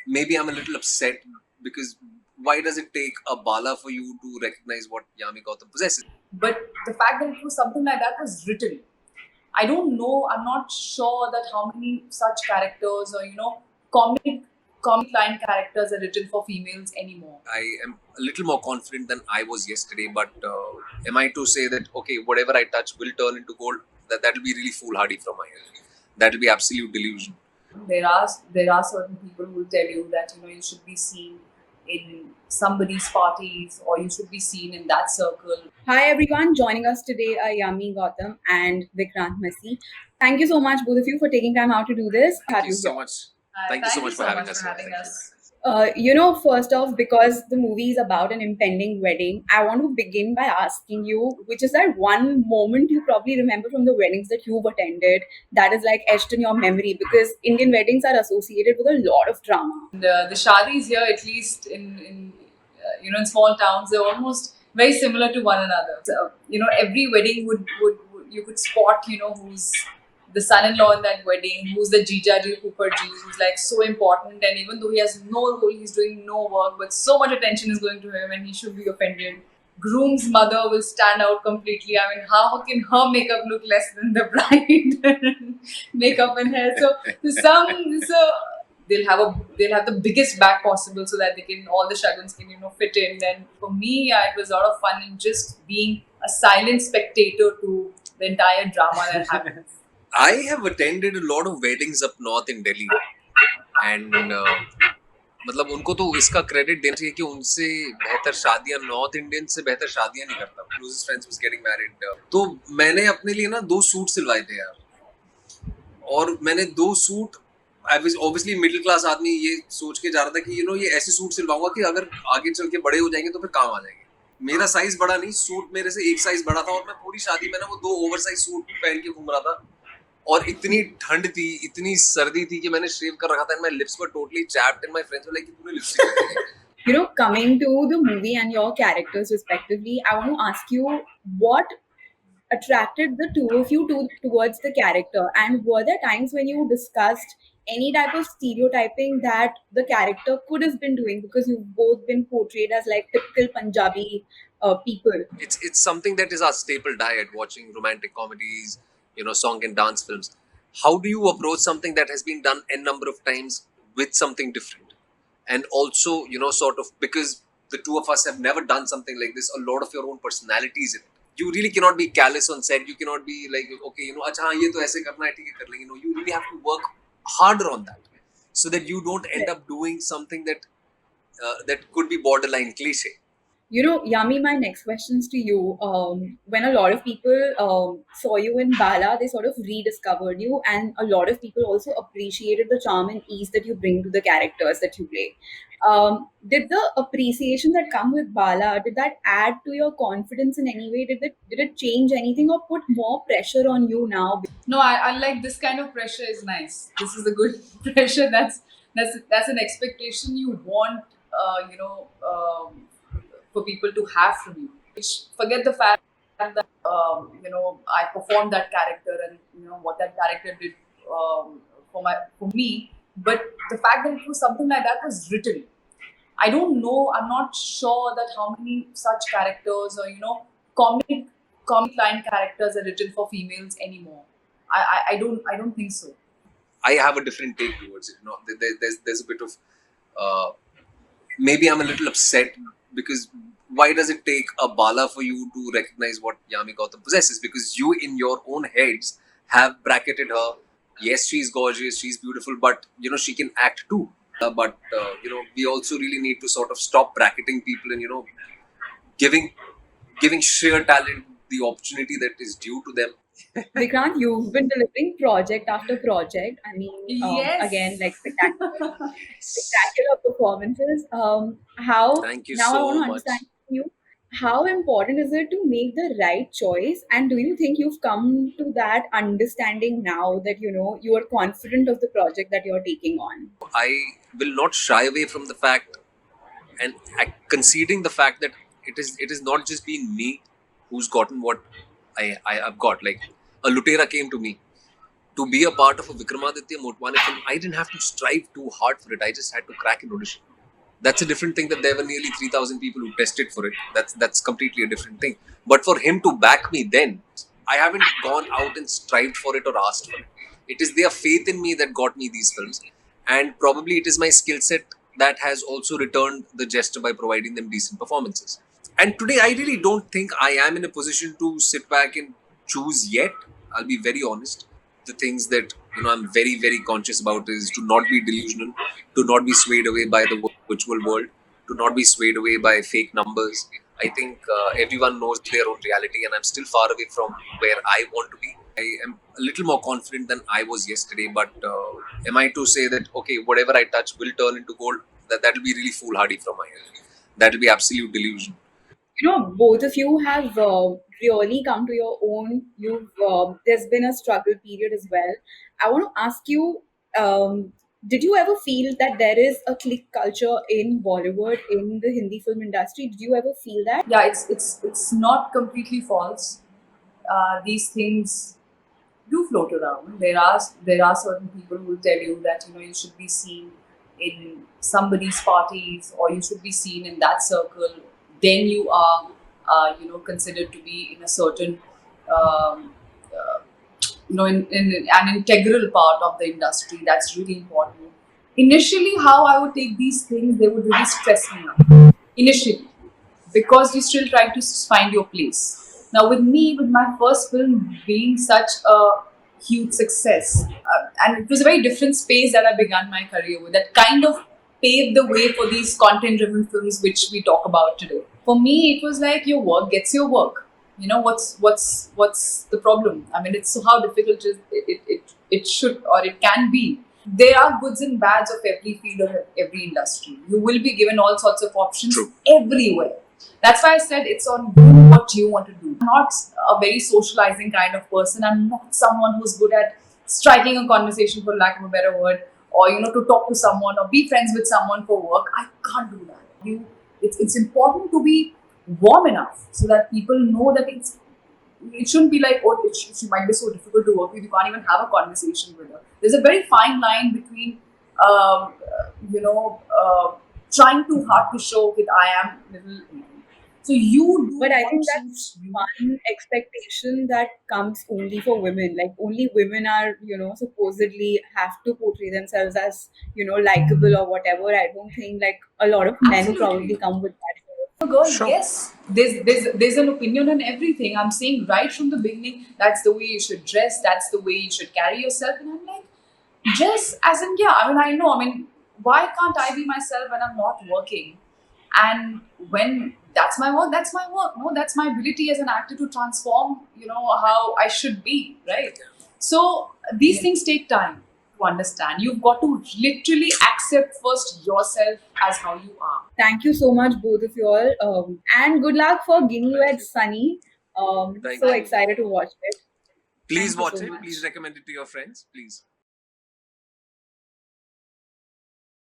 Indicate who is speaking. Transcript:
Speaker 1: maybe I'm a little upset because why does it take a Bala for you to recognize what Yami Gautam possesses?
Speaker 2: But the fact that it was something like that was written. I don't know. I'm not sure that how many such characters or comic line characters are written for females anymore.
Speaker 1: I am a little more confident than I was yesterday, but am I to say that okay, whatever I touch will turn into gold? That'll be really foolhardy from my end. That'll be absolute delusion.
Speaker 2: There are certain people who will tell you that you should be seen in somebody's parties or you should be seen in that circle. Hi everyone, joining us today are Yami Gautam and Vikrant Messi. Thank you so much, both of you, for taking time out to do this.
Speaker 1: Thank
Speaker 2: Have
Speaker 1: you
Speaker 2: you
Speaker 1: so
Speaker 2: here?
Speaker 1: much. Thank you so much for having us here. Thank you.
Speaker 2: First off, because the movie is about an impending wedding, I want to begin by asking you, which is that one moment you probably remember from the weddings that you've attended that is like etched in your memory, because Indian weddings are associated with a lot of drama. The shadis here, at least in small towns, they're almost very similar to one another. So, every wedding would you could spot who's the son-in-law in that wedding, who's the Jijaji Pooparji, who's like so important, and even though he has no role, he's doing no work, but so much attention is going to him, and he should be offended. Groom's mother will stand out completely. I mean, how can her makeup look less than the bride? Makeup and hair. So they'll have the biggest bag possible so that they can all the shaguns can fit in. And for me, yeah, it was a lot of fun in just being a silent spectator to the entire drama that happens.
Speaker 1: I have attended a lot of weddings up north in Delhi, and मतलब उनको तो इसका credit देना चाहिए कि उनसे बेहतर शादियां नॉर्थ इंडियन से बेहतर शादियां नहीं करता. Closest friends was getting married. तो मैंने अपने लिए ना 2 सूट सिलवाए थे यार, और मैंने 2 suit I was obviously middle class आदमी ये सोच के जा रहा था कि ये ऐसे सूट सिलवाऊंगा कि अगर आगे चल के बड़े हो जाएंगे तो फिर काम आ जाएंगे. मेरा साइज बड़ा नहीं, सूट मेरे से एक साइज बड़ा था, और मैं पूरी शादी में ना वो 2 ओवर साइज सूट पहन के घूम रहा था. और इतनी ठंड थी, इतनी सर्दी थी कि मैंने शेव कर रखा था, and my lips were totally chapped, and my friends were like तूने लिपस्टिक लगाई है.
Speaker 2: Coming to the movie and your characters respectively, I want to ask you what attracted the two of you towards the character, and were there times when you discussed any type of stereotyping that the character could have been doing, because you've both been portrayed as like typical Punjabi people.
Speaker 1: It's something that is our staple diet, watching romantic comedies, song and dance films. How do you approach something that has been done n number of times with something different? And also, sort of, because the two of us have never done something like this, a lot of your own personalities in it. You really cannot be callous on set. You cannot be like, okay, अच्छा हाँ ये तो ऐसे करना है, ठीक है कर लेंगे. You really have to work harder on that, so that you don't end up doing something that could be borderline cliche.
Speaker 2: Yami, my next questions to you. When a lot of people saw you in Bala, they sort of rediscovered you, and a lot of people also appreciated the charm and ease that you bring to the characters that you play. Did the appreciation that come with Bala, did that add to your confidence in any way? Did it change anything or put more pressure on you now? No, I like this kind of pressure is nice. This is a good pressure. That's an expectation you want. For people to have from you. Forget the fact that I performed that character and what that character did for me. But the fact that it was something like that was written. I don't know. I'm not sure that how many such characters or comic line characters are written for females anymore. I don't think so.
Speaker 1: I have a different take towards it. There's a bit of maybe I'm a little upset because why does it take a Bala for you to recognize what Yami Gautam possesses? Because you, in your own heads, have bracketed her. Yes, she's gorgeous, she's beautiful, but she can act too. But we also really need to sort of stop bracketing people and giving sheer talent the opportunity that is due to them.
Speaker 2: Vikrant, you've been delivering project after project. I mean,
Speaker 1: Yes.
Speaker 2: again, like spectacular performances. How
Speaker 1: Thank you
Speaker 2: now I
Speaker 1: so
Speaker 2: want to
Speaker 1: much.
Speaker 2: understand from you, how important is it to make the right choice, and do you think you've come to that understanding now that you are confident of the project that you're taking on?
Speaker 1: I will not shy away from the fact and conceding the fact that it is not just been me who's gotten what I've got. Like a Lutera came to me to be a part of a Vikramaditya Motwane film, I didn't have to strive too hard for it. I just had to crack an audition. That's a different thing. That there were nearly 3,000 people who tested for it. That's completely a different thing. But for him to back me then, I haven't gone out and strived for it or asked for it. It is their faith in me that got me these films, and probably it is my skill set that has also returned the gesture by providing them decent performances. And today, I really don't think I am in a position to sit back and choose yet. I'll be very honest. The things that I'm very, very conscious about is to not be delusional, to not be swayed away by the virtual world, to not be swayed away by fake numbers. I think everyone knows their own reality, and I'm still far away from where I want to be. I am a little more confident than I was yesterday, but am I to say that okay, whatever I touch will turn into gold? That'll be really foolhardy from my end. That'll be absolute delusion.
Speaker 2: Both of you have really come to your own. There's been a struggle period as well. I want to ask you, did you ever feel that there is a clique culture in Bollywood, in the Hindi film industry? Did you ever feel that?
Speaker 3: Yeah, it's not completely false. These things do float around. There are certain people who will tell you that you should be seen in somebody's parties, or you should be seen in that circle. Then you are considered to be in a certain in an integral part of the industry. That's really important. Initially, how I would take these things, they would really stress me out. Initially, because you're still trying to find your place. Now, with me, with my first film being such a huge success, and it was a very different space that I began my career with, that kind of paved the way for these content-driven films which we talk about today. For me, it was like your work gets your work. What's the problem? I mean, it's so how difficult it should or it can be. There are goods and bads of every field or every industry. You will be given all sorts of options
Speaker 1: True.
Speaker 3: everywhere. That's why I said it's on you what you want to do. I'm not a very socializing kind of person. I'm not someone who's good at striking a conversation, for lack of a better word, or to talk to someone or be friends with someone for work. I can't do that. It's important to be warm enough so that people know that it shouldn't be like, oh, she might be so difficult to work with, you can't even have a conversation with her. There's a very fine line between trying too hard to show that I am little. So you do
Speaker 2: But I
Speaker 3: what
Speaker 2: think
Speaker 3: suits
Speaker 2: that's
Speaker 3: you.
Speaker 2: one expectation that comes only for women. Like only women are, supposedly have to portray themselves as, likable or whatever. I don't think like a lot of men probably
Speaker 3: Absolutely.
Speaker 2: come with that.
Speaker 3: Girl,
Speaker 1: Sure.
Speaker 3: yes, there's an opinion on everything. I'm saying right from the beginning, that's the way you should dress, that's the way you should carry yourself. And I'm like, just as in, yeah, I mean, I know, I mean, why can't I be myself when I'm not working? And when that's my work, that's my work. No, that's my ability as an actor to transform, how I should be, right? So these things take time to understand. You've got to literally accept first yourself as how you are.
Speaker 2: Thank you so much, both of you all. And good luck for Guinea
Speaker 1: Thank
Speaker 2: Wed
Speaker 1: you.
Speaker 2: Sunny.
Speaker 1: Thank
Speaker 2: So
Speaker 1: you.
Speaker 2: excited to watch it.
Speaker 1: Please
Speaker 2: Thank you
Speaker 1: watch
Speaker 2: so
Speaker 1: it.
Speaker 2: much.
Speaker 1: Please recommend it to your friends. Please.